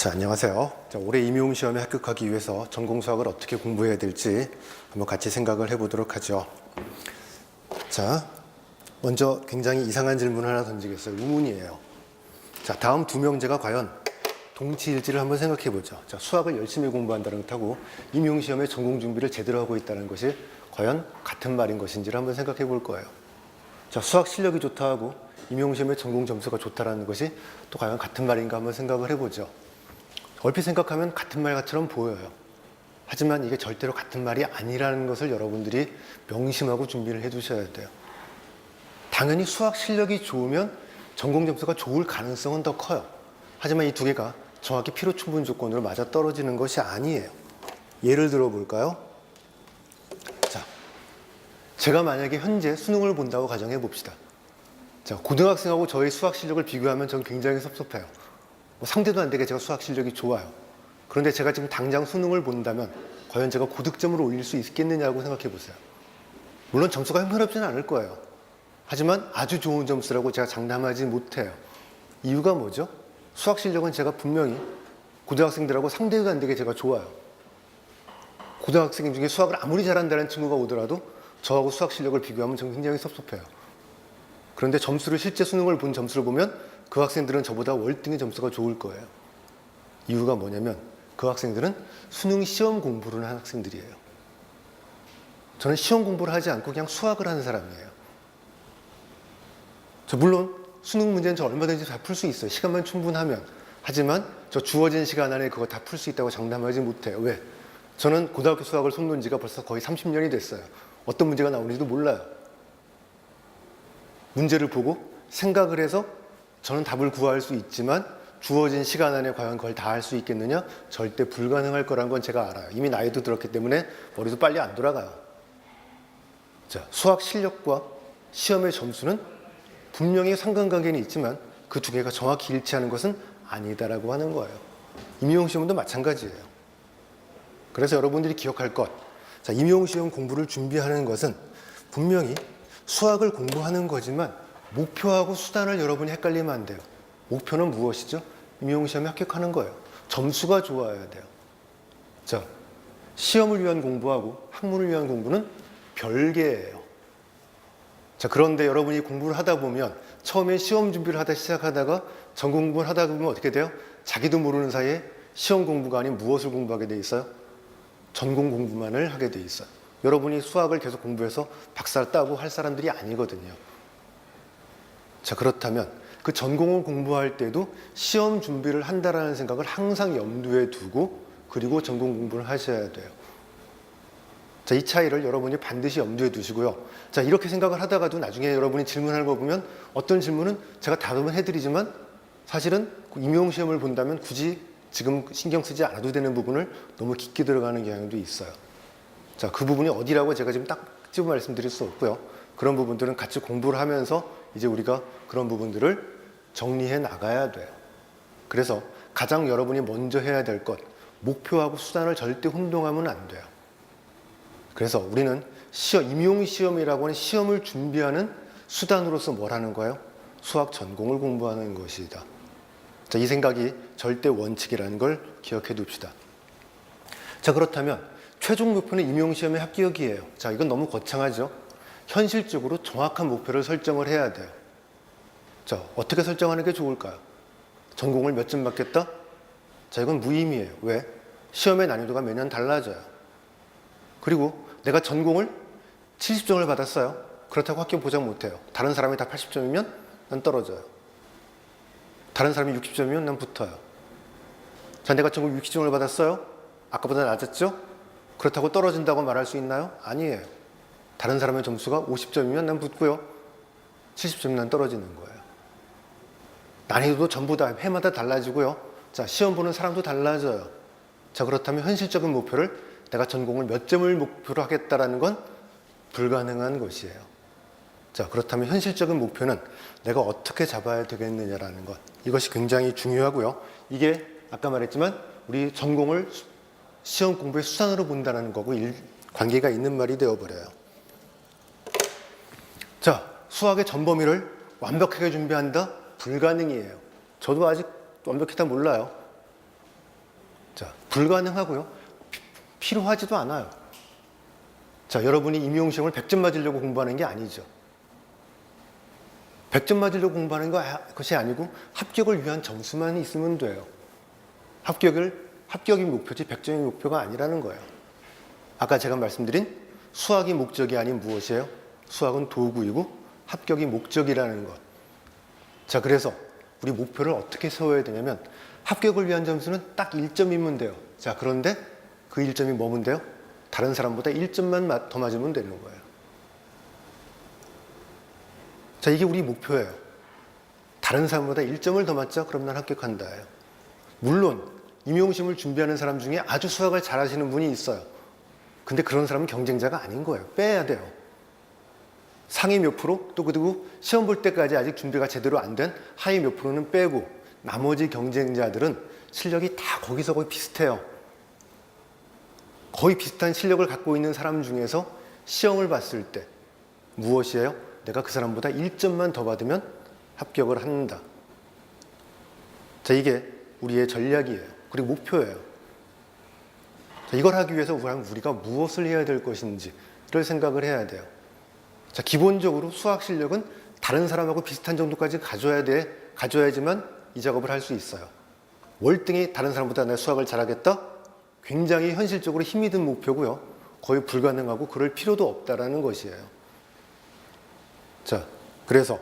자, 안녕하세요. 자, 올해 임용시험에 합격하기 위해서 전공 수학을 어떻게 공부해야 될지 한번 같이 생각을 해보도록 하죠. 자, 먼저 굉장히 이상한 질문을 하나 던지겠어요. 의문이에요. 자, 다음 두 명제가 과연 동치일지를 한번 생각해 보죠. 자, 수학을 열심히 공부한다는 것하고 임용시험의 전공 준비를 제대로 하고 있다는 것이 과연 같은 말인 것인지를 한번 생각해 볼 거예요. 자, 수학 실력이 좋다 하고 임용시험의 전공 점수가 좋다라는 것이 또 과연 같은 말인가 한번 생각을 해보죠. 얼핏 생각하면 같은 말처럼 보여요. 하지만 이게 절대로 같은 말이 아니라는 것을 여러분들이 명심하고 준비를 해 두셔야 돼요. 당연히 수학 실력이 좋으면 전공 점수가 좋을 가능성은 더 커요. 하지만 이 두 개가 정확히 필요 충분 조건으로 맞아 떨어지는 것이 아니에요. 예를 들어 볼까요? 자, 제가 만약에 현재 수능을 본다고 가정해 봅시다. 자, 고등학생하고 저의 수학 실력을 비교하면 저는 굉장히 섭섭해요. 상대도 안 되게 제가 수학 실력이 좋아요. 그런데 제가 지금 당장 수능을 본다면 과연 제가 고득점을 올릴 수 있겠느냐고 생각해 보세요. 물론 점수가 형편없지는 않을 거예요. 하지만 아주 좋은 점수라고 제가 장담하지 못해요. 이유가 뭐죠? 수학 실력은 제가 분명히 고등학생들하고 상대도 안 되게 제가 좋아요. 고등학생 중에 수학을 아무리 잘한다는 친구가 오더라도 저하고 수학 실력을 비교하면 저는 굉장히 섭섭해요. 그런데 점수를 실제 수능을 본 점수를 보면 그 학생들은 저보다 월등히 점수가 좋을 거예요. 이유가 뭐냐면 그 학생들은 수능 시험 공부를 한 학생들이에요. 저는 시험 공부를 하지 않고 그냥 수학을 하는 사람이에요. 물론 수능 문제는 저 얼마든지 다 풀 수 있어요. 시간만 충분하면. 하지만 저 주어진 시간 안에 그거 다 풀 수 있다고 장담하지 못해요. 왜? 저는 고등학교 수학을 손놓은 지가 벌써 거의 30년이 됐어요. 어떤 문제가 나오는지도 몰라요. 문제를 보고 생각을 해서 저는 답을 구할 수 있지만 주어진 시간 안에 과연 그걸 다 할 수 있겠느냐? 절대 불가능할 거란 건 제가 알아요. 이미 나이도 들었기 때문에 머리도 빨리 안 돌아가요. 자, 수학 실력과 시험의 점수는 분명히 상관관계는 있지만 그 두 개가 정확히 일치하는 것은 아니다라고 하는 거예요. 임용시험도 마찬가지예요. 그래서 여러분들이 기억할 것. 자, 임용시험 공부를 준비하는 것은 분명히 수학을 공부하는 거지만 목표하고 수단을 여러분이 헷갈리면 안 돼요. 목표는 무엇이죠? 임용시험에 합격하는 거예요. 점수가 좋아야 돼요. 자, 시험을 위한 공부하고 학문을 위한 공부는 별개예요. 자, 그런데 여러분이 공부를 하다 보면 처음에 시험 준비를 하다 시작하다가 전공 공부를 하다 보면 어떻게 돼요? 자기도 모르는 사이에 시험 공부가 아닌 무엇을 공부하게 돼 있어요? 전공 공부만을 하게 돼 있어요. 여러분이 수학을 계속 공부해서 박사를 따고 할 사람들이 아니거든요. 자, 그렇다면 그 전공을 공부할 때도 시험 준비를 한다라는 생각을 항상 염두에 두고 그리고 전공 공부를 하셔야 돼요. 자, 이 차이를 여러분이 반드시 염두에 두시고요. 자, 이렇게 생각을 하다가도 나중에 여러분이 질문할 거 보면 어떤 질문은 제가 답은 해드리지만 사실은 임용시험을 본다면 굳이 지금 신경 쓰지 않아도 되는 부분을 너무 깊게 들어가는 경향도 있어요. 자, 그 부분이 어디라고 제가 지금 딱 집어 말씀드릴 수 없고요. 그런 부분들은 같이 공부를 하면서 이제 우리가 그런 부분들을 정리해 나가야 돼요. 그래서 가장 여러분이 먼저 해야 될 것, 목표하고 수단을 절대 혼동하면 안 돼요. 그래서 우리는 임용시험이라고 하는 시험을 준비하는 수단으로서 뭘 하는 거예요? 수학 전공을 공부하는 것이다. 자, 이 생각이 절대 원칙이라는 걸 기억해 둡시다. 자, 그렇다면 최종 목표는 임용시험의 합격이에요. 자, 이건 너무 거창하죠? 현실적으로 정확한 목표를 설정을 해야 돼요. 자, 어떻게 설정하는 게 좋을까요? 전공을 몇 점 받겠다? 자, 이건 무의미해요. 왜? 시험의 난이도가 매년 달라져요. 그리고 내가 전공을 70점을 받았어요. 그렇다고 합격 보장 못해요. 다른 사람이 다 80점이면 난 떨어져요. 다른 사람이 60점이면 난 붙어요. 자, 내가 전공 60점을 받았어요. 아까보다 낮았죠? 그렇다고 떨어진다고 말할 수 있나요? 아니에요. 다른 사람의 점수가 50점이면 난 붙고요. 70점이면 난 떨어지는 거예요. 난이도도 전부 다 해마다 달라지고요. 자, 시험 보는 사람도 달라져요. 자, 그렇다면 현실적인 목표를 내가 전공을 몇 점을 목표로 하겠다라는 건 불가능한 것이에요. 자, 그렇다면 현실적인 목표는 내가 어떻게 잡아야 되겠느냐라는 것. 이것이 굉장히 중요하고요. 이게 아까 말했지만 우리 전공을 시험 공부의 수단으로 본다는 거고 관계가 있는 말이 되어버려요. 자, 수학의 전범위를 완벽하게 준비한다? 불가능이에요. 저도 아직 완벽히 다 몰라요. 자, 불가능하고요. 필요하지도 않아요. 자, 여러분이 임용시험을 100점 맞으려고 공부하는 게 아니죠. 100점 맞으려고 공부하는 것이 아니고 합격을 위한 점수만 있으면 돼요. 합격이 목표지 100점이 목표가 아니라는 거예요. 아까 제가 말씀드린 수학이 목적이 아닌 무엇이에요? 수학은 도구이고 합격이 목적이라는 것. 자, 그래서 우리 목표를 어떻게 세워야 되냐면 합격을 위한 점수는 딱 1점이면 돼요. 자, 그런데 그 1점이 뭐면 돼요? 다른 사람보다 1점만 더 맞으면 되는 거예요. 자, 이게 우리 목표예요. 다른 사람보다 1점을 더 맞자? 그럼 난 합격한다예요. 물론 임용시험을 준비하는 사람 중에 아주 수학을 잘하시는 분이 있어요. 근데 그런 사람은 경쟁자가 아닌 거예요. 빼야 돼요. 상위 몇 프로, 또 그리고 시험 볼 때까지 아직 준비가 제대로 안 된 하위 몇 프로는 빼고 나머지 경쟁자들은 실력이 다 거기서 거의 비슷해요. 거의 비슷한 실력을 갖고 있는 사람 중에서 시험을 봤을 때 무엇이에요? 내가 그 사람보다 1점만 더 받으면 합격을 한다. 자, 이게 우리의 전략이에요. 그리고 목표예요. 자, 이걸 하기 위해서 우리가 무엇을 해야 될 것인지를 생각을 해야 돼요. 자, 기본적으로 수학 실력은 다른 사람하고 비슷한 정도까지 가져야지만 이 작업을 할 수 있어요. 월등히 다른 사람보다 내가 수학을 잘하겠다? 굉장히 현실적으로 힘이 든 목표고요. 거의 불가능하고 그럴 필요도 없다라는 것이에요. 자, 그래서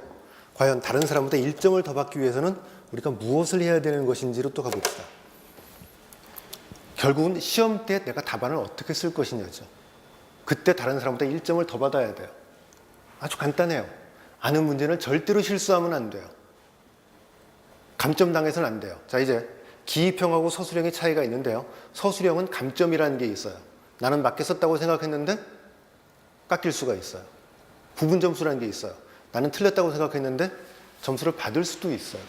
과연 다른 사람보다 1점을 더 받기 위해서는 우리가 무엇을 해야 되는 것인지로 또 가봅시다. 결국은 시험 때 내가 답안을 어떻게 쓸 것이냐죠. 그때 다른 사람보다 1점을 더 받아야 돼요. 아주 간단해요. 아는 문제는 절대로 실수하면 안 돼요. 감점당해서는 안 돼요. 자, 이제 기입형하고 서술형의 차이가 있는데요. 서술형은 감점이라는 게 있어요. 나는 맞게 썼다고 생각했는데 깎일 수가 있어요. 부분 점수라는 게 있어요. 나는 틀렸다고 생각했는데 점수를 받을 수도 있어요.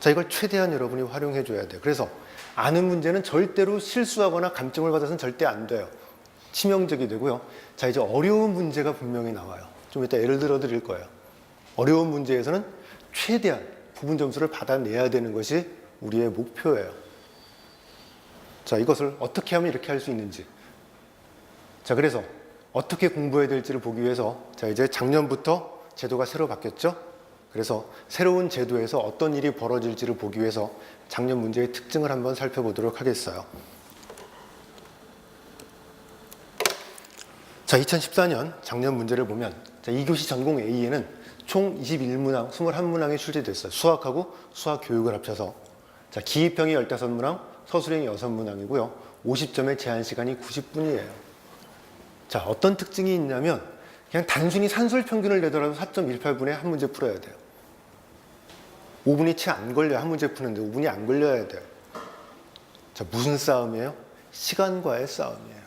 자, 이걸 최대한 여러분이 활용해 줘야 돼요. 그래서 아는 문제는 절대로 실수하거나 감점을 받아서는 절대 안 돼요. 치명적이 되고요. 자, 이제 어려운 문제가 분명히 나와요. 좀 이따 예를 들어 드릴 거예요. 어려운 문제에서는 최대한 부분 점수를 받아내야 되는 것이 우리의 목표예요. 자, 이것을 어떻게 하면 이렇게 할 수 있는지. 자, 그래서 어떻게 공부해야 될지를 보기 위해서 자, 이제 작년부터 제도가 새로 바뀌었죠. 그래서 새로운 제도에서 어떤 일이 벌어질지를 보기 위해서 작년 문제의 특징을 한번 살펴보도록 하겠어요. 자, 2014년 작년 문제를 보면 자, 2교시 전공 A에는 총 21문항, 21문항이 출제됐어요. 수학하고 수학 교육을 합쳐서. 자, 기입형이 15문항, 서술형이 6문항이고요. 50점의 제한 시간이 90분이에요. 자, 어떤 특징이 있냐면 그냥 단순히 산술 평균을 내더라도 4.18분에 한 문제 풀어야 돼요. 5분이 채 안 걸려요. 한 문제 푸는데 5분이 안 걸려야 돼요. 자, 무슨 싸움이에요? 시간과의 싸움이에요.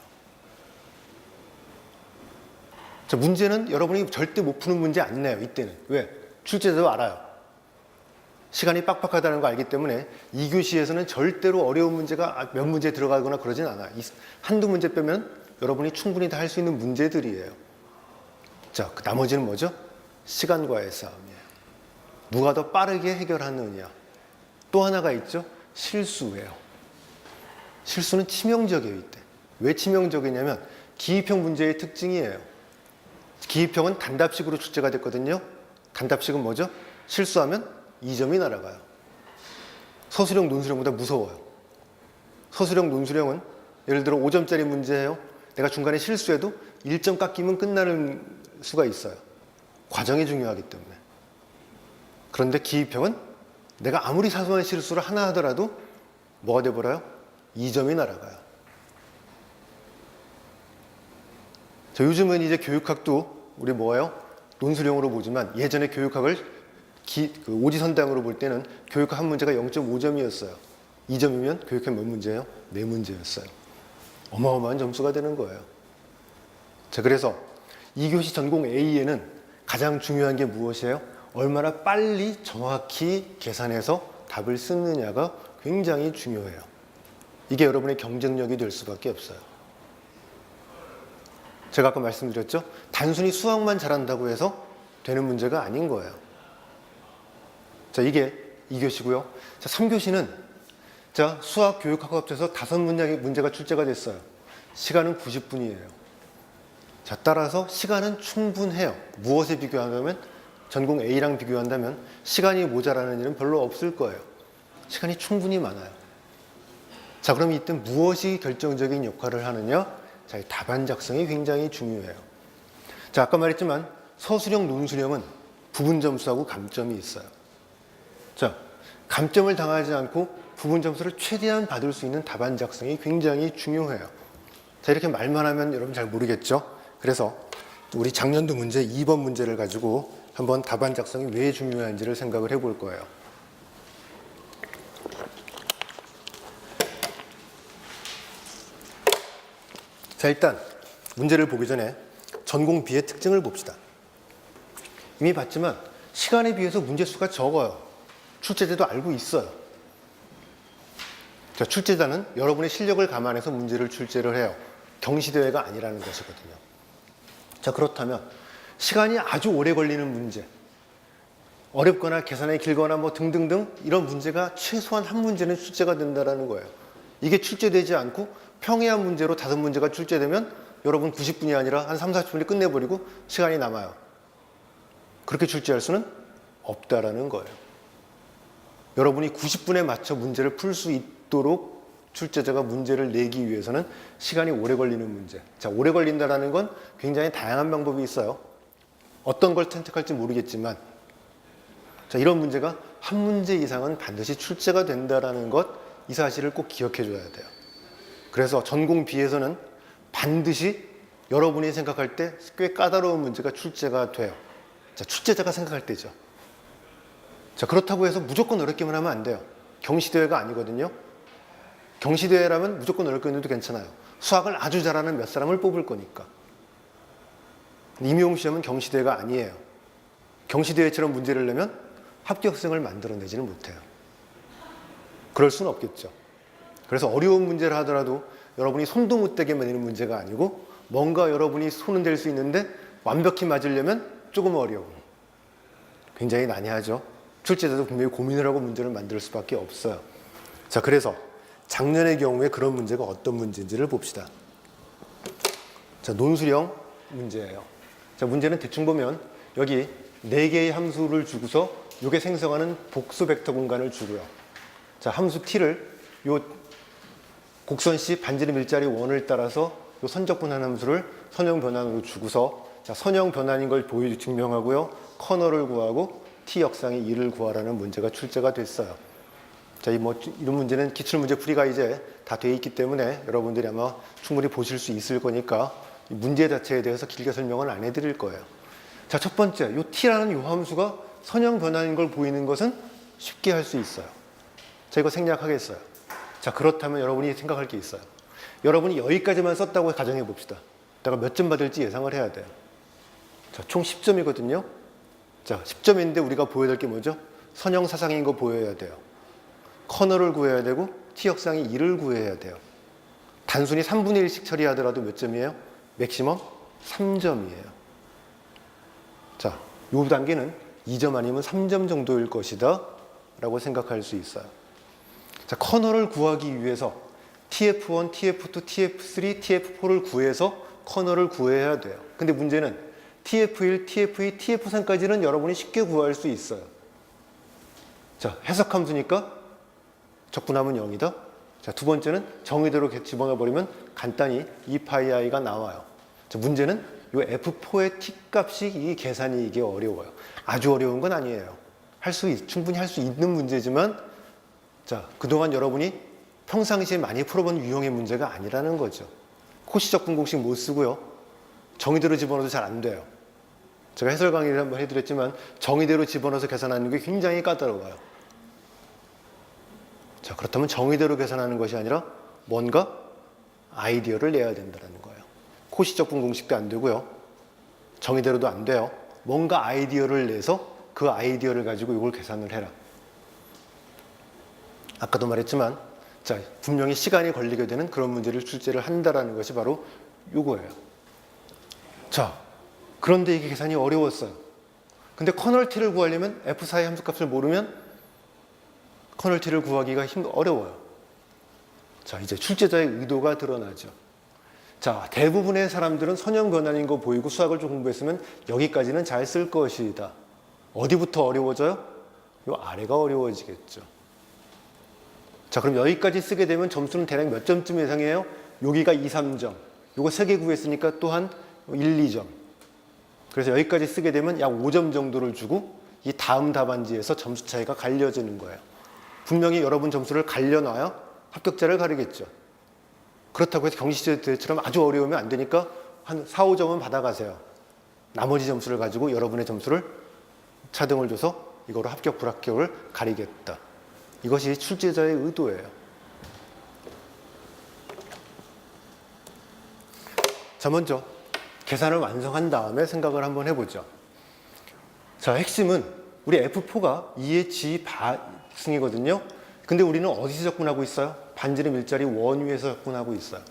자, 문제는 여러분이 절대 못 푸는 문제 안 내요. 이때는. 왜? 출제자도 알아요. 시간이 빡빡하다는 거 알기 때문에 2교시에서는 절대로 어려운 문제가 몇 문제 들어가거나 그러진 않아요. 한두 문제 빼면 여러분이 충분히 다 할 수 있는 문제들이에요. 자, 그 나머지는 뭐죠? 시간과의 싸움이에요. 누가 더 빠르게 해결하느냐. 또 하나가 있죠? 실수예요. 실수는 치명적이에요, 이때. 왜 치명적이냐면 기입형 문제의 특징이에요. 기입형은 단답식으로 출제가 됐거든요. 단답식은 뭐죠? 실수하면 2점이 날아가요. 서술형, 논술형보다 무서워요. 서술형, 논술형은 예를 들어 5점짜리 문제예요. 내가 중간에 실수해도 1점 깎이면 끝나는 수가 있어요. 과정이 중요하기 때문에. 그런데 기입형은 내가 아무리 사소한 실수를 하나 하더라도 뭐가 돼버려요? 2점이 날아가요. 자, 요즘은 이제 교육학도 우리 뭐예요? 논술형으로 보지만 예전에 교육학을 오지선당으로 볼 때는 교육학 한 문제가 0.5점이었어요. 2점이면 교육학 몇 문제예요? 4문제였어요. 어마어마한 점수가 되는 거예요. 자, 그래서 2교시 전공 A에는 가장 중요한 게 무엇이에요? 얼마나 빨리 정확히 계산해서 답을 쓰느냐가 굉장히 중요해요. 이게 여러분의 경쟁력이 될 수밖에 없어요. 제가 아까 말씀드렸죠? 단순히 수학만 잘한다고 해서 되는 문제가 아닌 거예요. 자, 이게 2교시고요. 자, 3교시는 자, 수학 교육학과 합쳐서 5문장의 문제가 출제가 됐어요. 시간은 90분이에요. 자, 따라서 시간은 충분해요. 무엇에 비교하면 전공 A랑 비교한다면 시간이 모자라는 일은 별로 없을 거예요. 시간이 충분히 많아요. 자, 그럼 이때 무엇이 결정적인 역할을 하느냐? 자, 이 답안 작성이 굉장히 중요해요. 자, 아까 말했지만 서술형, 논술형은 부분 점수하고 감점이 있어요. 자, 감점을 당하지 않고 부분 점수를 최대한 받을 수 있는 답안 작성이 굉장히 중요해요. 자, 이렇게 말만 하면 여러분 잘 모르겠죠? 그래서 우리 작년도 문제 2번 문제를 가지고 한번 답안 작성이 왜 중요한지를 생각을 해볼 거예요. 자, 일단 문제를 보기 전에 전공 B의 특징을 봅시다. 이미 봤지만 시간에 비해서 문제 수가 적어요. 출제자도 알고 있어요. 자, 출제자는 여러분의 실력을 감안해서 문제를 출제를 해요. 경시대회가 아니라는 것이거든요. 자, 그렇다면 시간이 아주 오래 걸리는 문제, 어렵거나 계산이 길거나 뭐 등등등 이런 문제가 최소한 한 문제는 출제가 된다는 거예요. 이게 출제되지 않고 평이한 문제로 5문제가 출제되면 여러분 90분이 아니라 한 3, 40분이 끝내버리고 시간이 남아요. 그렇게 출제할 수는 없다라는 거예요. 여러분이 90분에 맞춰 문제를 풀 수 있도록 출제자가 문제를 내기 위해서는 시간이 오래 걸리는 문제. 자, 오래 걸린다는 건 굉장히 다양한 방법이 있어요. 어떤 걸 선택할지 모르겠지만, 자, 이런 문제가 한 문제 이상은 반드시 출제가 된다는 것, 이 사실을 꼭 기억해 줘야 돼요. 그래서 전공 B에서는 반드시 여러분이 생각할 때 꽤 까다로운 문제가 출제가 돼요. 자, 출제자가 생각할 때죠. 자, 그렇다고 해서 무조건 어렵게만 하면 안 돼요. 경시대회가 아니거든요. 경시대회라면 무조건 어렵게 해도 괜찮아요. 수학을 아주 잘하는 몇 사람을 뽑을 거니까. 임용 시험은 경시대회가 아니에요. 경시대회처럼 문제를 내면 합격생을 만들어내지는 못해요. 그럴 수는 없겠죠. 그래서 어려운 문제를 하더라도 여러분이 손도 못 대게 내는 문제가 아니고 뭔가 여러분이 손은 댈 수 있는데 완벽히 맞으려면 조금 어려워. 굉장히 난해하죠. 출제자도 분명히 고민을 하고 문제를 만들 수밖에 없어요. 자, 그래서 작년의 경우에 그런 문제가 어떤 문제인지를 봅시다. 자, 논술형 문제예요. 자, 문제는 대충 보면 여기 4개의 함수를 주고서 이게 생성하는 복수 벡터 공간을 주고요. 자, 함수 t를 요 곡선 C 반지름 일자리 원을 따라서 요 선적분한 함수를 선형 변환으로 주고서, 자, 선형 변환인 걸 증명하고요. 커널을 구하고 t 역상의 2를 구하라는 문제가 출제가 됐어요. 자, 이런 문제는 기출문제 풀이가 이제 다 돼 있기 때문에 여러분들이 아마 충분히 보실 수 있을 거니까 이 문제 자체에 대해서 길게 설명은 안 해드릴 거예요. 자, 첫 번째, 요 t라는 요 함수가 선형 변환인 걸 보이는 것은 쉽게 할 수 있어요. 자, 이거 생략하겠어요. 자, 그렇다면 여러분이 생각할 게 있어요. 여러분이 여기까지만 썼다고 가정해 봅시다. 내가 몇 점 받을지 예상을 해야 돼요. 자, 총 10점이거든요. 자, 10점인데 우리가 보여야 될 게 뭐죠? 선형 사상인 거 보여야 돼요. 커널을 구해야 되고 t역상의 2를 구해야 돼요. 단순히 3분의 1씩 처리하더라도 몇 점이에요? 맥시멈 3점이에요. 자, 이 단계는 2점 아니면 3점 정도일 것이다 라고 생각할 수 있어요. 자, 커널을 구하기 위해서 TF1, TF2, TF3, TF4를 구해서 커널을 구해야 돼요. 근데 문제는 TF1, TF2, TF3까지는 여러분이 쉽게 구할 수 있어요. 자, 해석함수니까 적분하면 0이다. 자, 두 번째는 정의대로 집어넣어 버리면 간단히 2파이i가 나와요. 자, 문제는 이 F4의 t 값이 이 계산이 이게 어려워요. 아주 어려운 건 아니에요. 충분히 할 수 있는 문제지만, 자, 그동안 여러분이 평상시에 많이 풀어본 유형의 문제가 아니라는 거죠. 코시적분 공식 못 쓰고요. 정의대로 집어넣어도 잘 안 돼요. 제가 해설 강의를 한번 해드렸지만 정의대로 집어넣어서 계산하는 게 굉장히 까다로워요. 자, 그렇다면 정의대로 계산하는 것이 아니라 뭔가 아이디어를 내야 된다는 거예요. 코시적분 공식도 안 되고요. 정의대로도 안 돼요. 뭔가 아이디어를 내서 그 아이디어를 가지고 이걸 계산을 해라. 아까도 말했지만, 자, 분명히 시간이 걸리게 되는 그런 문제를 출제를 한다라는 것이 바로 이거예요. 자, 그런데 이게 계산이 어려웠어요. 근데 커널 t를 구하려면 f4의 함수값을 모르면 커널 t를 구하기가 어려워요. 자, 이제 출제자의 의도가 드러나죠. 자, 대부분의 사람들은 소년권한인 거 보이고 수학을 좀 공부했으면 여기까지는 잘 쓸 것이다. 어디부터 어려워져요? 요 아래가 어려워지겠죠. 자, 그럼 여기까지 쓰게 되면 점수는 대략 몇 점쯤 예상해요? 여기가 2, 3점. 요거 3개 구했으니까 또한 1, 2점. 그래서 여기까지 쓰게 되면 약 5점 정도를 주고 이 다음 답안지에서 점수 차이가 갈려지는 거예요. 분명히 여러분 점수를 갈려놔야 합격자를 가리겠죠. 그렇다고 해서 경시대처럼 아주 어려우면 안 되니까 한 4, 5점은 받아가세요. 나머지 점수를 가지고 여러분의 점수를 차등을 줘서 이거로 합격, 불합격을 가리겠다. 이것이 출제자의 의도예요. 자, 먼저 계산을 완성한 다음에 생각을 한번 해보죠. 자, 핵심은 우리 F4가 2의 지바승이거든요. 근데 우리는 어디서 접근하고 있어요? 반지름 일자리 원 위에서 접근하고 있어요.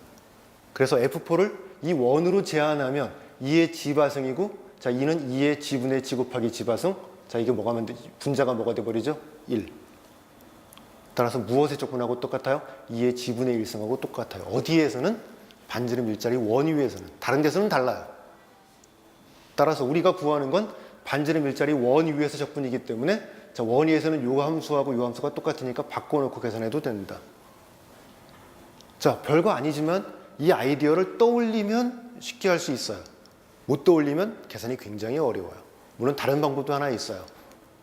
그래서 F4를 이 원으로 제한하면 2의 지바승이고, 자, 2는 2의 지분의 지 곱하기 지바승. 자, 이게 뭐가 분자가 뭐가 돼버리죠? 1. 따라서 무엇에 접근하고 똑같아요? 2의 지분의 1승하고 똑같아요. 어디에서는? 반지름 일자리 원 위에서는. 다른 데서는 달라요. 따라서 우리가 구하는 건 반지름 일자리 원 위에서 접근이기 때문에, 자, 원 위에서는 요 함수하고 요 함수가 똑같으니까 바꿔놓고 계산해도 된다. 자, 별거 아니지만 이 아이디어를 떠올리면 쉽게 할 수 있어요. 못 떠올리면 계산이 굉장히 어려워요. 물론 다른 방법도 하나 있어요.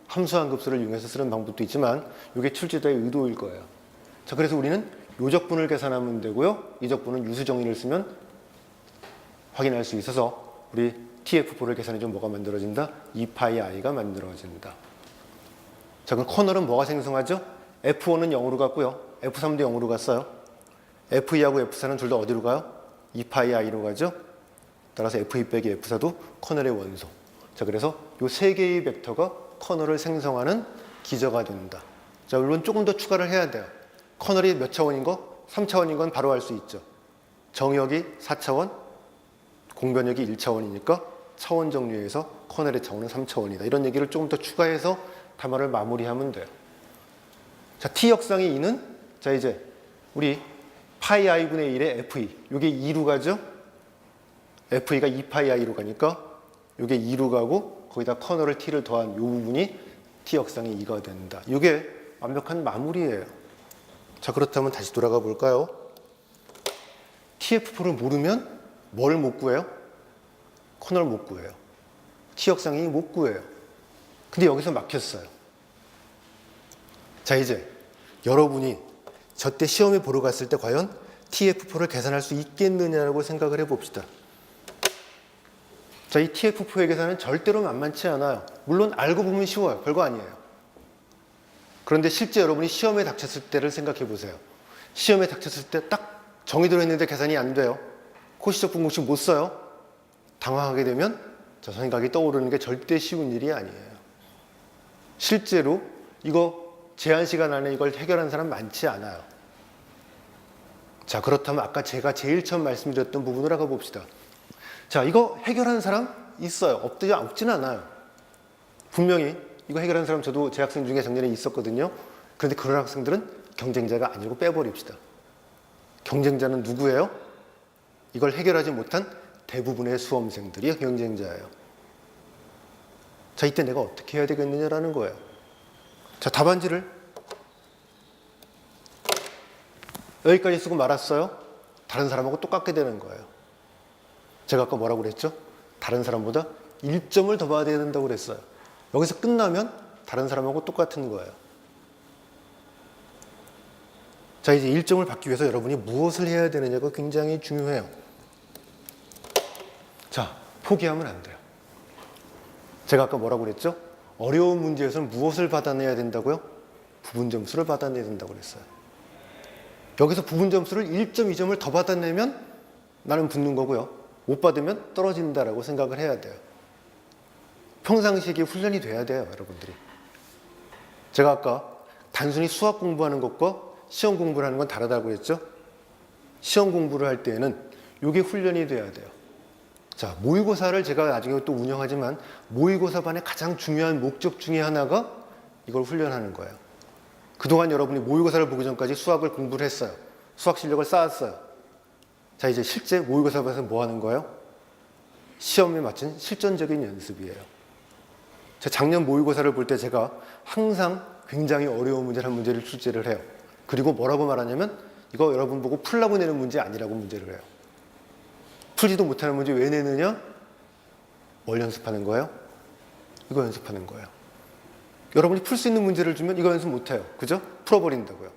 함수한 급수를 이용해서 쓰는 방법도 있지만 이게 출제자의 의도일 거예요. 자, 그래서 우리는 요 적분을 계산하면 되고요. 이 적분은 유수정의를 쓰면 확인할 수 있어서 우리 TF4를 계산해주면 뭐가 만들어진다? 2파이i가 만들어진다. 자, 그럼 커널은 뭐가 생성하죠? F1은 0으로 갔고요. F3도 0으로 갔어요. F2하고 F4는 둘 다 어디로 가요? 2파이i로 가죠. 따라서 F2 빼기 F4도 커널의 원소. 자, 그래서 요 세 개의 벡터가 커널을 생성하는 기저가 된다. 자, 물론 조금 더 추가를 해야 돼요. 커널이 몇 차원인 거? 3차원인 건 바로 알 수 있죠. 정역이 4차원, 공변역이 1차원이니까 차원 정리해서 커널의 차원은 3차원이다. 이런 얘기를 조금 더 추가해서 답안을 마무리하면 돼요. 자, T 역상의 2는, 자, 이제 우리 파이 i분의 1의 F2. 이게 2로 가죠? F2가 2파이 i로 가니까 이게 2로 가고 거기다 커널을 T를 더한 이 부분이 T 역상의 2가 된다. 이게 완벽한 마무리예요. 자, 그렇다면 다시 돌아가 볼까요? TF4를 모르면 뭘 못 구해요? 커널 못 구해요. T 역상이 못 구해요. 근데 여기서 막혔어요. 자, 이제 여러분이 저때 시험에 보러 갔을 때 과연 TF4를 계산할 수 있겠느냐라고 생각을 해봅시다. 자, 이 TF4의 계산은 절대로 만만치 않아요. 물론 알고 보면 쉬워요. 별거 아니에요. 그런데 실제 여러분이 시험에 닥쳤을 때를 생각해 보세요. 시험에 닥쳤을 때 딱 정의대로 했는데 계산이 안 돼요. 코시적분 공식 못 써요. 당황하게 되면 저 생각이 떠오르는 게 절대 쉬운 일이 아니에요. 실제로 이거 제한 시간 안에 이걸 해결한 사람 많지 않아요. 자, 그렇다면 아까 제가 제일 처음 말씀드렸던 부분으로 나가 봅시다. 자, 이거 해결한 사람 있어요. 없진 않아요. 분명히 이거 해결한 사람 저도 제 학생 중에 작년에 있었거든요. 그런데 그런 학생들은 경쟁자가 아니고 빼버립시다. 경쟁자는 누구예요? 이걸 해결하지 못한 대부분의 수험생들이 경쟁자예요. 자, 이때 내가 어떻게 해야 되겠느냐라는 거예요. 자, 답안지를 여기까지 쓰고 말았어요. 다른 사람하고 똑같게 되는 거예요. 제가 아까 뭐라고 그랬죠? 다른 사람보다 1점을 더 받아야 된다고 그랬어요. 여기서 끝나면 다른 사람하고 똑같은 거예요. 자, 이제 1점을 받기 위해서 여러분이 무엇을 해야 되느냐가 굉장히 중요해요. 자, 포기하면 안 돼요. 제가 아까 뭐라고 그랬죠? 어려운 문제에서는 무엇을 받아내야 된다고요? 부분 점수를 받아내야 된다고 그랬어요. 여기서 부분 점수를 1점, 2점을 더 받아내면 나는 붙는 거고요. 못 받으면 떨어진다라고 생각을 해야 돼요. 평상시에 훈련이 돼야 돼요, 여러분들이. 제가 아까 단순히 수학 공부하는 것과 시험 공부를 하는 건 다르다고 했죠? 시험 공부를 할 때에는 이게 훈련이 돼야 돼요. 자, 모의고사를 제가 나중에 또 운영하지만 모의고사반의 가장 중요한 목적 중에 하나가 이걸 훈련하는 거예요. 그동안 여러분이 모의고사를 보기 전까지 수학을 공부를 했어요. 수학 실력을 쌓았어요. 자, 이제 실제 모의고사에서 뭐 하는 거예요? 시험에 맞춘 실전적인 연습이에요. 제 작년 모의고사를 볼 때 제가 항상 굉장히 어려운 문제를 한 문제를 출제를 해요. 그리고 뭐라고 말하냐면 이거 여러분 보고 풀라고 내는 문제 아니라고 문제를 해요. 풀지도 못하는 문제 왜 내느냐? 뭘 연습하는 거예요? 이거 연습하는 거예요. 여러분이 풀 수 있는 문제를 주면 이거 연습 못해요. 그죠? 풀어버린다고요.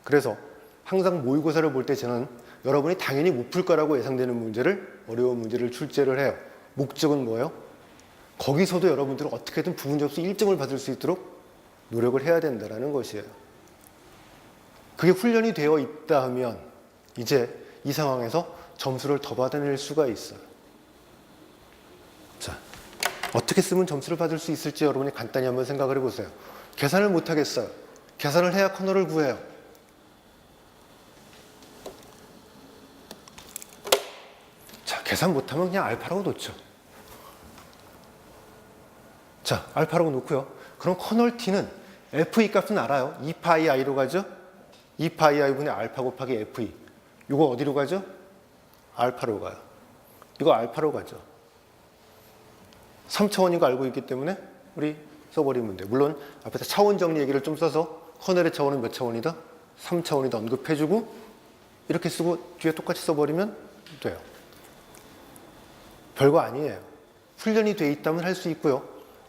그래서 항상 모의고사를 볼 때 저는 여러분이 당연히 못 풀 거라고 예상되는 문제를, 어려운 문제를 출제를 해요. 목적은 뭐예요? 거기서도 여러분들은 어떻게든 부분 점수 1점을 받을 수 있도록 노력을 해야 된다는 것이에요. 그게 훈련이 되어 있다 하면 이제 이 상황에서 점수를 더 받아낼 수가 있어요. 자, 어떻게 쓰면 점수를 받을 수 있을지 여러분이 간단히 한번 생각을 해보세요. 계산을 못하겠어요. 계산을 해야 코너를 구해요. 자, 계산 못하면 그냥 알파라고 놓죠. 자, 알파라고 놓고요. 그럼 커널 t는 fe 값은 알아요. 2파이 i로 가죠. 2파이 i분의 알파 곱하기 fe. 이거 어디로 가죠? 알파로 가요. 이거 알파로 가죠. 3차원인 거 알고 있기 때문에 우리 써버리면 돼요. 물론 앞에서 차원 정리 얘기를 좀 써서 커널의 차원은 몇 차원이다? 3차원이다 언급해주고 이렇게 쓰고 뒤에 똑같이 써버리면 돼요. 별거 아니에요. 훈련이 돼 있다면 할 수 있고요.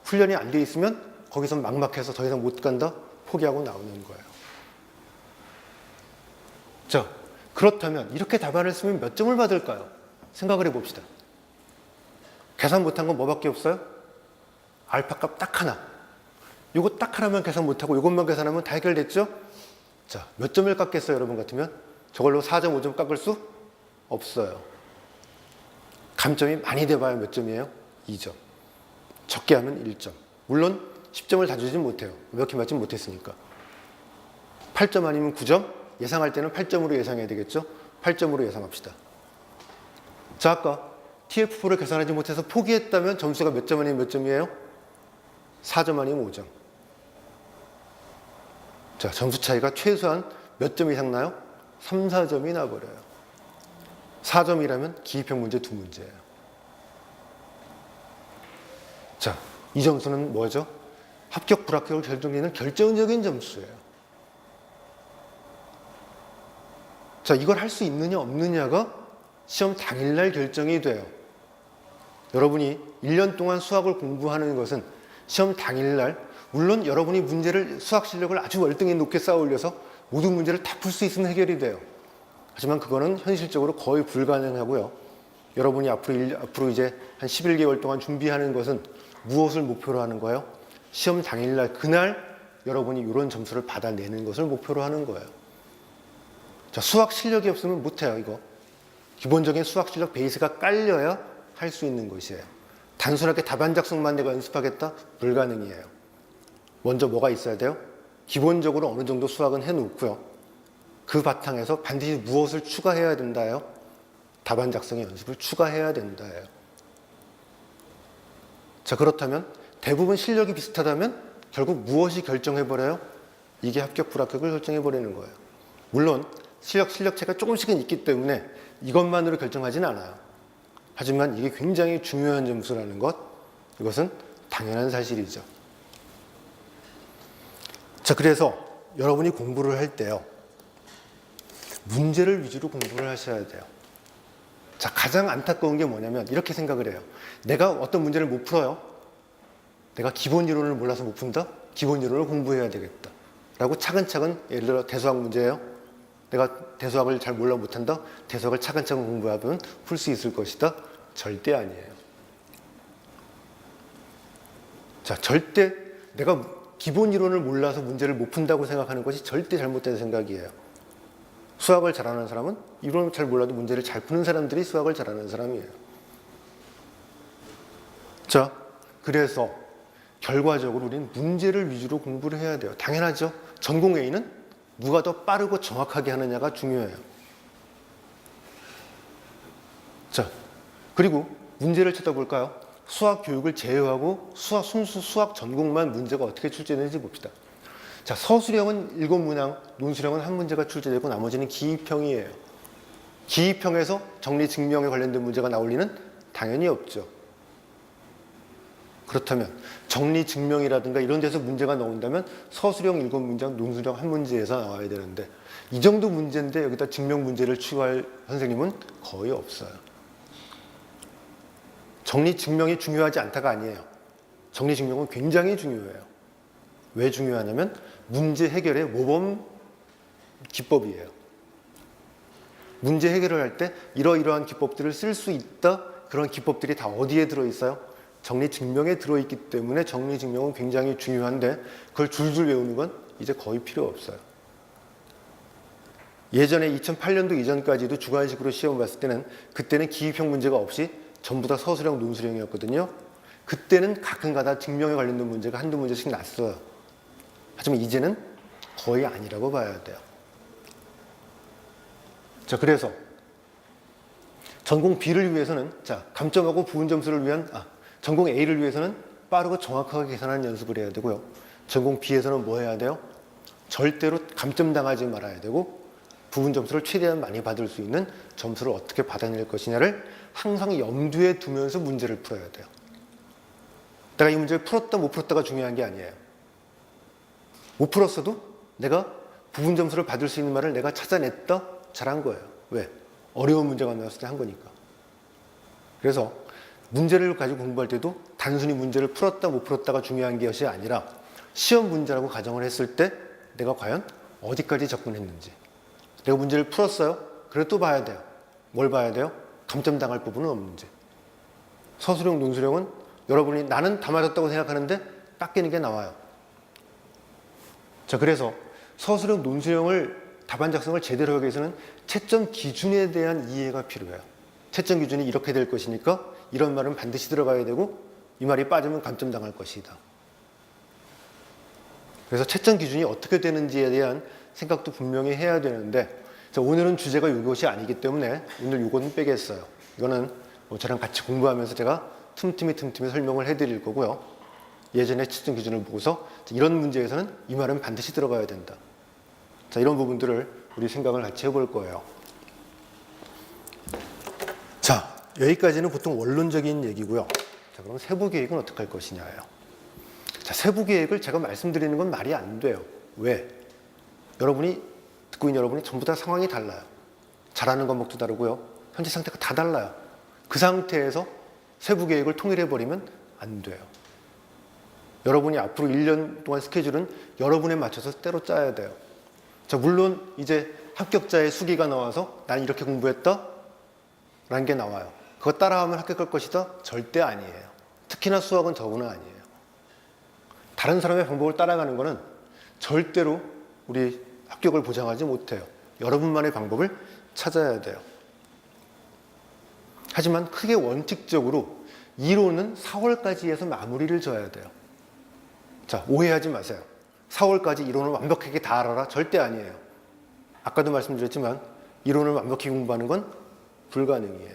훈련이 안 돼 있으면 거기서 막막해서 더 이상 못 간다? 포기하고 나오는 거예요. 자, 그렇다면 이렇게 답안을 쓰면 몇 점을 받을까요? 생각을 해봅시다. 계산 못한 건 뭐밖에 없어요? 알파 값 딱 하나. 이거 딱 하나만 계산 못하고 이것만 계산하면 다 해결됐죠? 자, 몇 점을 깎겠어요, 여러분 같으면? 저걸로 4.5점 깎을 수 없어요. 감점이 많이 돼봐야 몇 점이에요? 2점. 적게 하면 1점. 물론 10점을 다 주진 못해요. 몇 개 맞지 못했으니까. 8점 아니면 9점? 예상할 때는 8점으로 예상해야 되겠죠? 8점으로 예상합시다. 자, 아까 TF4를 계산하지 못해서 포기했다면 점수가 몇 점 아니면 몇 점이에요? 4점 아니면 5점. 자, 점수 차이가 최소한 몇 점 이상 나요? 3, 4점이 나버려요. 4점이라면 기입형 문제 2문제예요. 자, 이 점수는 뭐죠? 합격, 불합격을 결정짓는 결정적인 점수예요. 자, 이걸 할 수 있느냐 없느냐가 시험 당일날 결정이 돼요. 여러분이 1년 동안 수학을 공부하는 것은 시험 당일날 물론 여러분이 문제를 수학 실력을 아주 월등히 높게 쌓아 올려서 모든 문제를 다 풀 수 있으면 해결이 돼요. 하지만 그거는 현실적으로 거의 불가능하고요. 여러분이 앞으로 이제 한 11개월 동안 준비하는 것은 무엇을 목표로 하는 거예요? 시험 당일날 그날 여러분이 이런 점수를 받아내는 것을 목표로 하는 거예요. 자, 수학 실력이 없으면 못해요, 이거. 기본적인 수학 실력 베이스가 깔려야 할 수 있는 것이에요. 단순하게 답안 작성만 내가 연습하겠다? 불가능이에요. 먼저 뭐가 있어야 돼요? 기본적으로 어느 정도 수학은 해놓고요. 그 바탕에서 반드시 무엇을 추가해야 된다요? 답안 작성의 연습을 추가해야 된다예요. 자, 그렇다면 대부분 실력이 비슷하다면 결국 무엇이 결정해버려요? 이게 합격, 불합격을 결정해버리는 거예요. 물론 실력차가 조금씩은 있기 때문에 이것만으로 결정하지는 않아요. 하지만 이게 굉장히 중요한 점수라는 것, 이것은 당연한 사실이죠. 자, 그래서 여러분이 공부를 할 때요, 문제를 위주로 공부를 하셔야 돼요. 자, 가장 안타까운 게 뭐냐면 이렇게 생각을 해요. 내가 어떤 문제를 못 풀어요. 내가 기본 이론을 몰라서 못 푼다? 기본 이론을 공부해야 되겠다. 라고 차근차근, 예를 들어 대수학 문제예요. 내가 대수학을 잘 몰라 못한다? 대수학을 차근차근 공부하면 풀 수 있을 것이다? 절대 아니에요. 자, 절대 내가 기본 이론을 몰라서 문제를 못 푼다고 생각하는 것이 절대 잘못된 생각이에요. 수학을 잘하는 사람은 이론을 잘 몰라도 문제를 잘 푸는 사람들이 수학을 잘하는 사람이에요. 자, 그래서 결과적으로 우리는 문제를 위주로 공부를 해야 돼요. 당연하죠. 전공 A는 누가 더 빠르고 정확하게 하느냐가 중요해요. 자, 그리고 문제를 찾아볼까요? 수학 교육을 제외하고 순수 수학 전공만 문제가 어떻게 출제되는지 봅시다. 자, 서술형은 7문항, 논술형은 한 문제가 출제되고 나머지는 기입형이에요. 기입형에서 정리 증명에 관련된 문제가 나올 리는 당연히 없죠. 그렇다면 정리 증명이라든가 이런 데서 문제가 나온다면 서술형 7문장, 논술형 한 문제에서 나와야 되는데 이 정도 문제인데 여기다 증명 문제를 추가할 선생님은 거의 없어요. 정리 증명이 중요하지 않다가 아니에요. 정리 증명은 굉장히 중요해요. 왜 중요하냐면 문제 해결의 모범 기법이에요. 문제 해결을 할 때 이러이러한 기법들을 쓸 수 있다. 그런 기법들이 다 어디에 들어있어요? 정리 증명에 들어있기 때문에 정리 증명은 굉장히 중요한데 그걸 줄줄 외우는 건 이제 거의 필요 없어요. 예전에 2008년도 이전까지도 주관식으로 시험을 봤을 때는 그때는 기입형 문제가 없이 전부 다 서술형, 논술형이었거든요. 그때는 가끔가다 증명에 관련된 문제가 한두 문제씩 났어요. 하지만 이제는 거의 아니라고 봐야 돼요. 자, 그래서 전공 B를 위해서는 감점하고 부분 점수를 위한 전공 A를 위해서는 빠르고 정확하게 계산하는 연습을 해야 되고요. 전공 B에서는 뭐 해야 돼요? 절대로 감점당하지 말아야 되고 부분 점수를 최대한 많이 받을 수 있는 점수를 어떻게 받아낼 것이냐를 항상 염두에 두면서 문제를 풀어야 돼요. 내가 이 문제를 풀었다 못 풀었다가 중요한 게 아니에요. 못 풀었어도 내가 부분 점수를 받을 수 있는 말을 내가 찾아냈다? 잘한 거예요. 왜? 어려운 문제가 나왔을 때 한 거니까. 그래서 문제를 가지고 공부할 때도 단순히 문제를 풀었다 못 풀었다가 중요한 것이 아니라 시험 문제라고 가정을 했을 때 내가 과연 어디까지 접근했는지. 내가 문제를 풀었어요. 그래 또 봐야 돼요. 뭘 봐야 돼요? 감점당할 부분은 없는지. 서술형, 논술형은 여러분이 나는 다 맞았다고 생각하는데 깎이는 게 나와요. 자, 그래서 서술형, 논술형을 답안 작성을 제대로 하기 위해서는 채점 기준에 대한 이해가 필요해요. 채점 기준이 이렇게 될 것이니까 이런 말은 반드시 들어가야 되고 이 말이 빠지면 감점당할 것이다. 그래서 채점 기준이 어떻게 되는지에 대한 생각도 분명히 해야 되는데 자, 오늘은 주제가 이것이 아니기 때문에 오늘 이거는 빼겠어요. 이거는 저랑 같이 공부하면서 제가 틈틈이 설명을 해드릴 거고요. 예전에 채점 기준을 보고서 이런 문제에서는 이 말은 반드시 들어가야 된다. 자, 이런 부분들을 우리 생각을 같이 해볼 거예요. 자, 여기까지는 보통 원론적인 얘기고요. 자, 그럼 세부 계획은 어떻게 할 것이냐예요. 자, 세부 계획을 제가 말씀드리는 건 말이 안 돼요. 왜? 여러분이 듣고 있는 여러분이 전부 다 상황이 달라요. 잘하는 과목도 다르고요. 현재 상태가 다 달라요. 그 상태에서 세부 계획을 통일해 버리면 안 돼요. 여러분이 앞으로 1년 동안 스케줄은 여러분에 맞춰서 때로 짜야 돼요. 자, 물론 이제 합격자의 수기가 나와서 난 이렇게 공부했다 라는 게 나와요. 그거 따라하면 합격할 것이다? 절대 아니에요. 특히나 수학은 더구나 아니에요. 다른 사람의 방법을 따라가는 거는 절대로 우리 합격을 보장하지 못해요. 여러분만의 방법을 찾아야 돼요. 하지만 크게 원칙적으로 이론은 4월까지 해서 마무리를 져야 돼요. 자, 오해하지 마세요. 4월까지 이론을 완벽하게 다 알아라? 절대 아니에요. 아까도 말씀드렸지만 이론을 완벽히 공부하는 건 불가능이에요.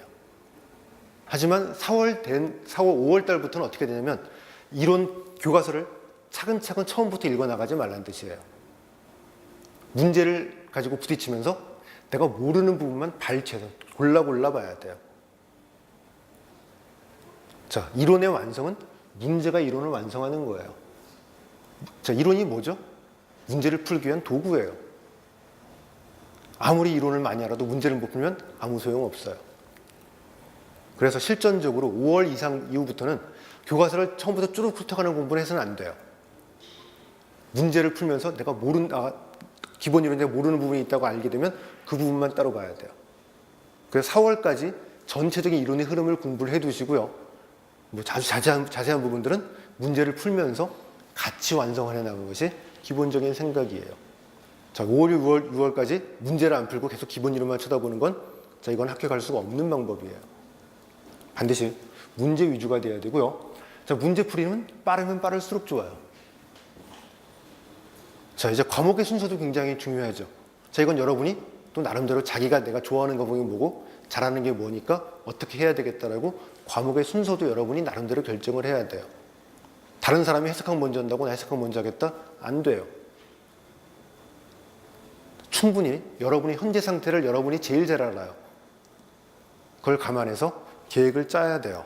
하지만 5월 달부터는 어떻게 되냐면 이론 교과서를 차근차근 처음부터 읽어나가지 말라는 뜻이에요. 문제를 가지고 부딪히면서 내가 모르는 부분만 발췌해서 골라 봐야 돼요. 자, 이론의 완성은 문제가 이론을 완성하는 거예요. 자, 이론이 뭐죠? 문제를 풀기 위한 도구예요. 아무리 이론을 많이 알아도 문제를 못 풀면 아무 소용없어요. 그래서 실전적으로 5월 이상 이후부터는 교과서를 처음부터 쭈룩 훑어가는 공부를 해서는 안 돼요. 문제를 풀면서 내가 기본 이론에 모르는 부분이 있다고 알게 되면 그 부분만 따로 봐야 돼요. 그래서 4월까지 전체적인 이론의 흐름을 공부를 해두시고요. 자세한 부분들은 문제를 풀면서 같이 완성을 해나가는 것이 기본적인 생각이에요. 자, 5월, 6월까지 문제를 안 풀고 계속 기본 이론만 쳐다보는 건 이건 합격할 수가 없는 방법이에요. 반드시 문제 위주가 돼야 되고요. 자, 문제 풀이는 빠르면 빠를수록 좋아요. 자, 이제 과목의 순서도 굉장히 중요하죠. 자, 이건 여러분이 또 나름대로 자기가 내가 좋아하는 과목이 뭐고 잘하는 게 뭐니까 어떻게 해야 되겠다라고 과목의 순서도 여러분이 나름대로 결정을 해야 돼요. 다른 사람이 해석학 먼저 한다고 나 해석학 먼저 하겠다? 안 돼요. 충분히 여러분의 현재 상태를 여러분이 제일 잘 알아요. 그걸 감안해서 계획을 짜야 돼요.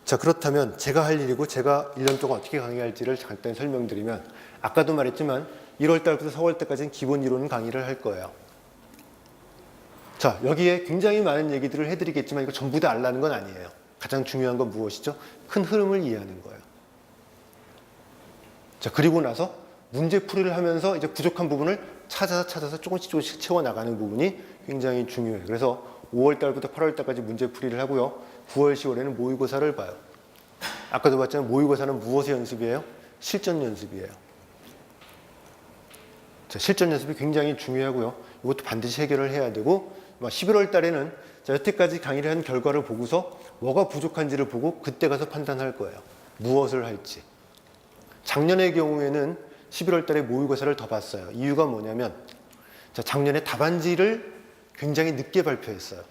자, 그렇다면 제가 할 일이고 제가 1년 동안 어떻게 강의할지를 간단히 설명드리면, 아까도 말했지만 1월 달부터 4월 때까지는 기본 이론 강의를 할 거예요. 자, 여기에 굉장히 많은 얘기들을 해드리겠지만 이거 전부 다 알라는 건 아니에요. 가장 중요한 건 무엇이죠? 큰 흐름을 이해하는 거예요. 자, 그리고 나서 문제풀이를 하면서 이제 부족한 부분을 찾아서 조금씩 채워나가는 부분이 굉장히 중요해요. 그래서 5월 달부터 8월 달까지 문제풀이를 하고요. 9월, 10월에는 모의고사를 봐요. 아까도 봤지만 모의고사는 무엇의 연습이에요? 실전 연습이에요. 자, 실전 연습이 굉장히 중요하고요. 이것도 반드시 해결을 해야 되고, 11월 달에는 자, 여태까지 강의를 한 결과를 보고서 뭐가 부족한지를 보고 그때 가서 판단할 거예요. 무엇을 할지. 작년의 경우에는 11월 달에 모의고사를 더 봤어요. 이유가 뭐냐면, 자, 작년에 답안지를 굉장히 늦게 발표했어요.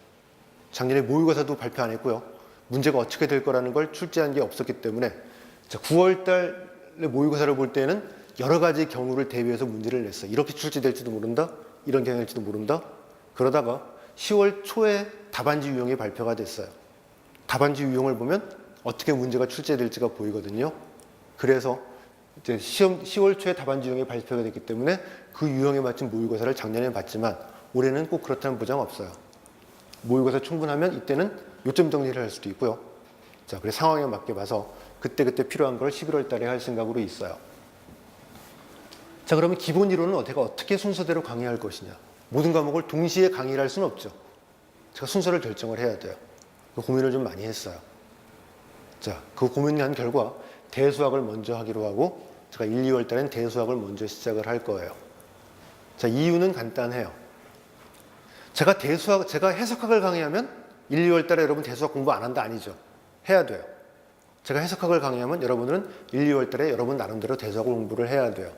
작년에 모의고사도 발표 안 했고요. 문제가 어떻게 될 거라는 걸 출제한 게 없었기 때문에, 자, 9월 달에 모의고사를 볼 때는 여러 가지 경우를 대비해서 문제를 냈어요. 이렇게 출제될지도 모른다. 이런 경향일지도 모른다. 그러다가 10월 초에 답안지 유형이 발표가 됐어요. 답안지 유형을 보면 어떻게 문제가 출제될지가 보이거든요. 그래서 이제 10월 초에 답안지 유형이 발표가 됐기 때문에 그 유형에 맞춘 모의고사를 작년에 봤지만 올해는 꼭 그렇다는 보장 없어요. 모의고사 충분하면 이때는 요점 정리를 할 수도 있고요. 자, 그래서 상황에 맞게 봐서 그때그때 필요한 걸 11월 달에 할 생각으로 있어요. 자, 그러면 기본 이론은 제가 어떻게 순서대로 강의할 것이냐. 모든 과목을 동시에 강의를 할 수는 없죠. 제가 순서를 결정을 해야 돼요. 그 고민을 좀 많이 했어요. 자, 그 고민한 결과 대수학을 먼저 하기로 하고, 제가 1, 2월 달엔 대수학을 먼저 시작을 할 거예요. 자, 이유는 간단해요. 제가 해석학을 강의하면 1, 2월 달에 여러분 대수학 공부 안 한다 아니죠. 해야 돼요. 제가 해석학을 강의하면 여러분들은 1, 2월 달에 여러분 나름대로 대수학 공부를 해야 돼요.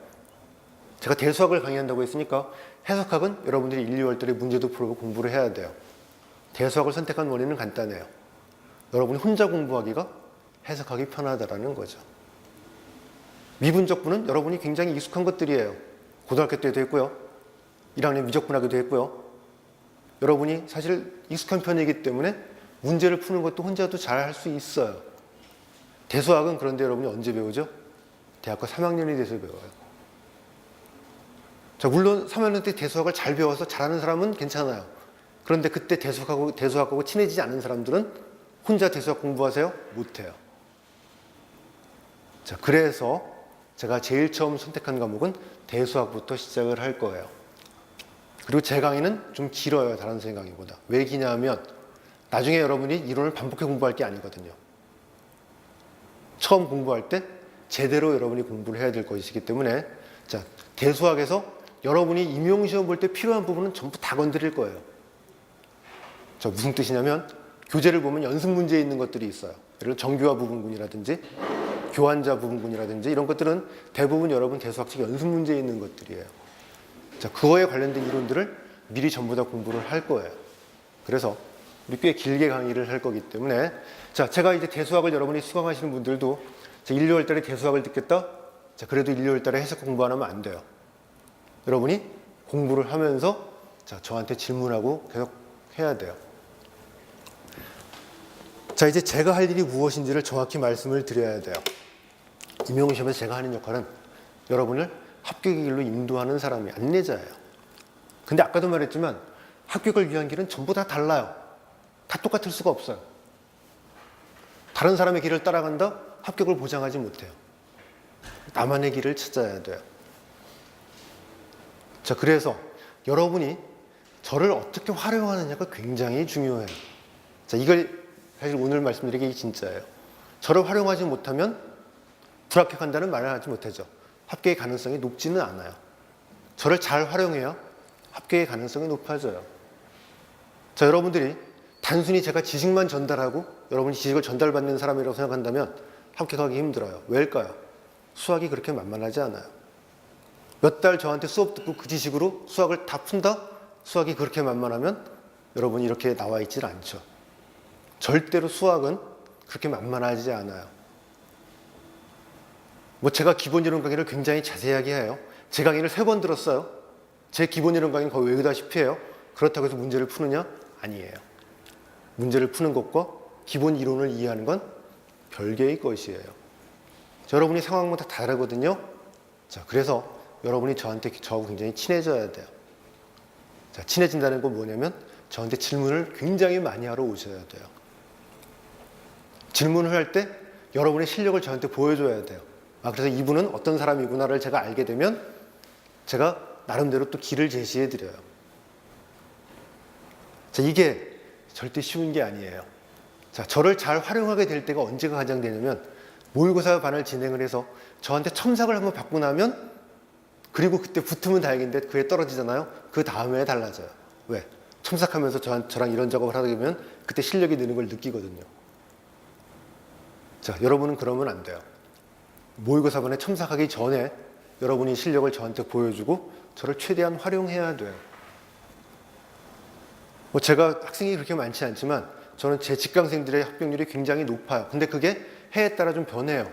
제가 대수학을 강의한다고 했으니까 해석학은 여러분들이 1, 2월 달에 문제도 풀고 공부를 해야 돼요. 대수학을 선택한 원인은 간단해요. 여러분이 혼자 공부하기가 해석하기 편하다라는 거죠. 미분적분은 여러분이 굉장히 익숙한 것들이에요. 고등학교 때도 했고요. 1학년 미적분하기도 했고요. 여러분이 사실 익숙한 편이기 때문에 문제를 푸는 것도 혼자도 잘 할 수 있어요. 대수학은 그런데 여러분이 언제 배우죠? 대학교 3학년이 돼서 배워요. 자, 물론 3학년 때 대수학을 잘 배워서 잘하는 사람은 괜찮아요. 그런데 그때 대수학하고 친해지지 않은 사람들은 혼자 대수학 공부하세요? 못해요. 자, 그래서 제가 제일 처음 선택한 과목은 대수학부터 시작을 할 거예요. 그리고 제 강의는 좀 길어요. 다른 강의보다. 왜 기냐면 나중에 여러분이 이론을 반복해 공부할 게 아니거든요. 처음 공부할 때 제대로 여러분이 공부를 해야 될 것이기 때문에, 자, 대수학에서 여러분이 임용시험 볼 때 필요한 부분은 전부 다 건드릴 거예요. 자, 무슨 뜻이냐면 교재를 보면 연습 문제에 있는 것들이 있어요. 예를 들어 정규화 부분군이라든지 교환자 부분군이라든지 이런 것들은 대부분 여러분 대수학책 연습 문제에 있는 것들이에요. 자, 그거에 관련된 이론들을 미리 전부 다 공부를 할 거예요. 그래서 우리 꽤 길게 강의를 할 거기 때문에, 자, 제가 이제 대수학을 여러분이 수강하시는 분들도 1, 2월 달에 대수학을 듣겠다? 자, 그래도 1, 2월 달에 해석 공부 안 하면 안 돼요. 여러분이 공부를 하면서, 자, 저한테 질문하고 계속 해야 돼요. 자, 이제 제가 할 일이 무엇인지를 정확히 말씀을 드려야 돼요. 임용시험에서 제가 하는 역할은 여러분을 합격의 길로 인도하는 사람이 안내자예요. 근데 아까도 말했지만 합격을 위한 길은 전부 다 달라요. 다 똑같을 수가 없어요. 다른 사람의 길을 따라간다? 합격을 보장하지 못해요. 나만의 길을 찾아야 돼요. 자, 그래서 여러분이 저를 어떻게 활용하느냐가 굉장히 중요해요. 자, 이걸 사실 오늘 말씀드린 게 진짜예요. 저를 활용하지 못하면 불합격한다는 말을 하지 못하죠. 합격의 가능성이 높지는 않아요. 저를 잘 활용해야 합격의 가능성이 높아져요. 자, 여러분들이 단순히 제가 지식만 전달하고 여러분이 지식을 전달받는 사람이라고 생각한다면 합격하기 힘들어요. 왜일까요? 수학이 그렇게 만만하지 않아요. 몇 달 저한테 수업 듣고 그 지식으로 수학을 다 푼다? 수학이 그렇게 만만하면 여러분이 이렇게 나와 있질 않죠. 절대로 수학은 그렇게 만만하지 않아요. 제가 기본 이론 강의를 굉장히 자세하게 해요. 제 강의를 3번 들었어요. 제 기본 이론 강의는 거의 외우다시피 해요. 그렇다고 해서 문제를 푸느냐? 아니에요. 문제를 푸는 것과 기본 이론을 이해하는 건 별개의 것이에요. 자, 여러분이 상황마다 다르거든요. 자, 그래서 여러분이 저하고 굉장히 친해져야 돼요. 자, 친해진다는 건 뭐냐면 저한테 질문을 굉장히 많이 하러 오셔야 돼요. 질문을 할 때 여러분의 실력을 저한테 보여줘야 돼요. 그래서 이분은 어떤 사람이구나를 제가 알게 되면 제가 나름대로 또 길을 제시해 드려요. 자, 이게 절대 쉬운 게 아니에요. 자, 저를 잘 활용하게 될 때가 언제가 가장 되냐면 모의고사 반을 진행을 해서 저한테 첨삭을 한번 받고 나면 그리고 그때 붙으면 다행인데 그에 떨어지잖아요. 그 다음에 달라져요. 왜? 첨삭하면서 저랑 이런 작업을 하다 보면 그때 실력이 느는 걸 느끼거든요. 자, 여러분은 그러면 안 돼요. 모의고사 반에 첨삭하기 전에 여러분이 실력을 저한테 보여주고 저를 최대한 활용해야 돼요. 제가 학생이 그렇게 많지 않지만 저는 제 직강생들의 합격률이 굉장히 높아요. 근데 그게 해에 따라 좀 변해요.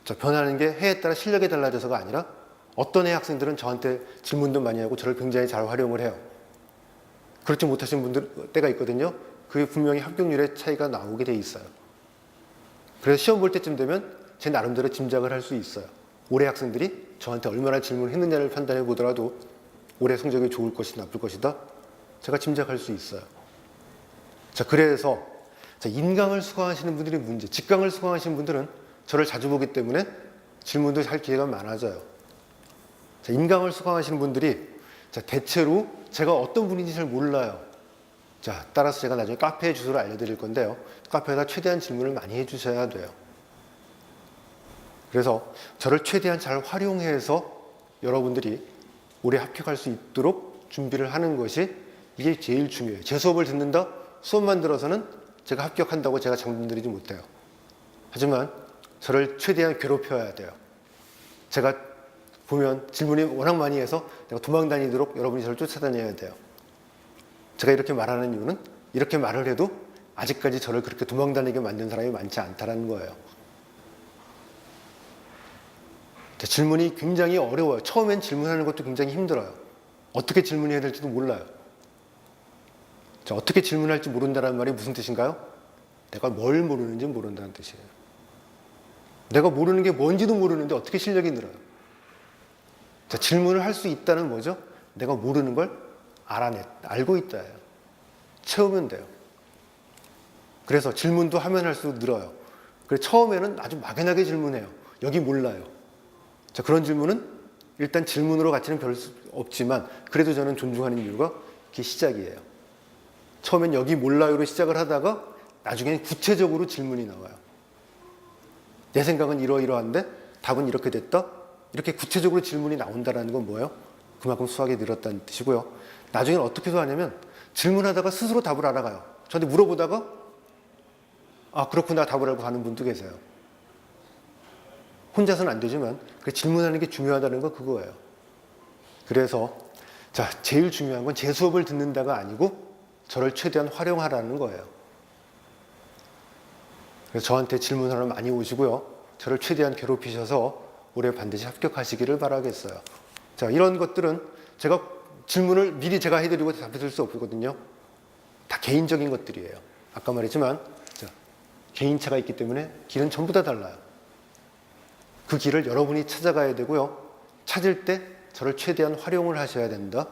자, 변하는 게 해에 따라 실력이 달라져서가 아니라 어떤 해 학생들은 저한테 질문도 많이 하고 저를 굉장히 잘 활용을 해요. 그렇지 못하신 분들 때가 있거든요. 그게 분명히 합격률의 차이가 나오게 돼 있어요. 그래서 시험 볼 때쯤 되면 제 나름대로 짐작을 할 수 있어요. 올해 학생들이 저한테 얼마나 질문을 했느냐를 판단해 보더라도 올해 성적이 좋을 것이다 나쁠 것이다 제가 짐작할 수 있어요. 자, 그래서 인강을 수강하시는 분들이 문제, 직강을 수강하시는 분들은 저를 자주 보기 때문에 질문도 할 기회가 많아져요. 자, 인강을 수강하시는 분들이 대체로 제가 어떤 분인지 잘 몰라요. 자, 따라서 제가 나중에 카페 주소를 알려드릴 건데요. 카페에다 최대한 질문을 많이 해주셔야 돼요. 그래서 저를 최대한 잘 활용해서 여러분들이 올해 합격할 수 있도록 준비를 하는 것이 이게 제일 중요해요. 제 수업을 듣는다? 수업만 들어서는 제가 합격한다고 제가 장담드리지 못해요. 하지만 저를 최대한 괴롭혀야 돼요. 제가 보면 질문이 워낙 많이 해서 내가 도망 다니도록 여러분이 저를 쫓아다녀야 돼요. 제가 이렇게 말하는 이유는 이렇게 말을 해도 아직까지 저를 그렇게 도망 다니게 만든 사람이 많지 않다는 거예요. 질문이 굉장히 어려워요. 처음엔 질문하는 것도 굉장히 힘들어요. 어떻게 질문해야 될지도 몰라요. 자, 어떻게 질문할지 모른다는 말이 무슨 뜻인가요? 내가 뭘 모르는지 모른다는 뜻이에요. 내가 모르는 게 뭔지도 모르는데 어떻게 실력이 늘어요? 자, 질문을 할 수 있다는 뭐죠? 내가 모르는 걸 알고 있다예요. 채우면 돼요. 그래서 질문도 하면 할수록 늘어요. 그래서 처음에는 아주 막연하게 질문해요. 여기 몰라요. 자, 그런 질문은 일단 질문으로 가치는 별 수 없지만 그래도 저는 존중하는 이유가 그게 시작이에요. 처음엔 여기 몰라요로 시작을 하다가 나중에는 구체적으로 질문이 나와요. 내 생각은 이러이러한데 답은 이렇게 됐다? 이렇게 구체적으로 질문이 나온다는 건 뭐예요? 그만큼 수학이 늘었다는 뜻이고요. 나중에는 어떻게 하냐면 질문하다가 스스로 답을 알아가요. 저한테 물어보다가 그렇구나 답을 알고 가는 분도 계세요. 혼자서는 안 되지만 질문하는 게 중요하다는 건 그거예요. 그래서 제일 중요한 건 제 수업을 듣는다가 아니고 저를 최대한 활용하라는 거예요. 그래서 저한테 질문하러 많이 오시고요. 저를 최대한 괴롭히셔서 올해 반드시 합격하시기를 바라겠어요. 자, 이런 것들은 제가 질문을 미리 제가 해드리고 답해드릴 수 없거든요. 다 개인적인 것들이에요. 아까 말했지만 개인차가 있기 때문에 길은 전부 다 달라요. 그 길을 여러분이 찾아가야 되고요. 찾을 때 저를 최대한 활용을 하셔야 된다.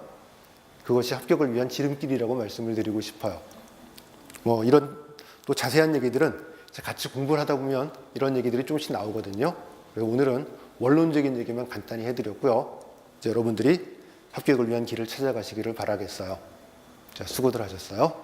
그것이 합격을 위한 지름길이라고 말씀을 드리고 싶어요. 이런 또 자세한 얘기들은 같이 공부를 하다 보면 이런 얘기들이 조금씩 나오거든요. 그래서 오늘은 원론적인 얘기만 간단히 해드렸고요. 이제 여러분들이 합격을 위한 길을 찾아가시기를 바라겠어요. 자, 수고들 하셨어요.